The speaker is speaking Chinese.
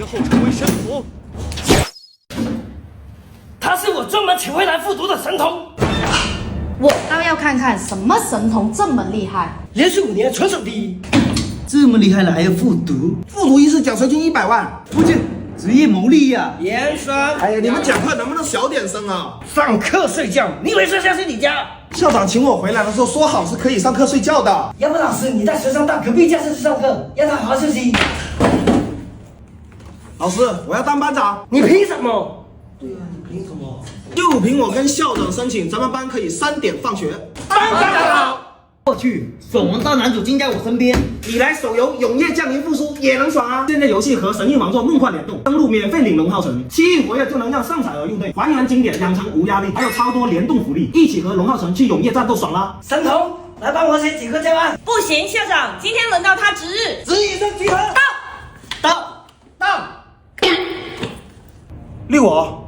后成为神童。他是我专门请回来复读的神童。我倒要看看什么神童这么厉害，连续5年全省第一。这么厉害了还要复读？复读一次奖学金100万，不进，职业牟利呀！严霜，哎呀，你们讲课能不能小点声啊？上课睡觉，你以为学校是你家？校长请我回来的时候说好是可以上课睡觉的。要不老师，你带学生到隔壁教室去上课，让他好好休息。老师，我要当班长。你凭什么？对啊，你凭什么？就凭我跟校长申请，咱们班可以3点放学。班长好。我去，爽王大男主竟在我身边。你来手游《永夜降临复苏》也能爽啊！现在游戏和神域王座梦幻联动，登录免费领龙浩城，7亿活跃就能让上彩儿入队，还原经典，养成无压力，还有超多联动福利，一起和龙浩城去永夜战斗爽啦！神童，来帮我写几个教案。不行，校长，今天轮到他值日。值日生集合。到，6我。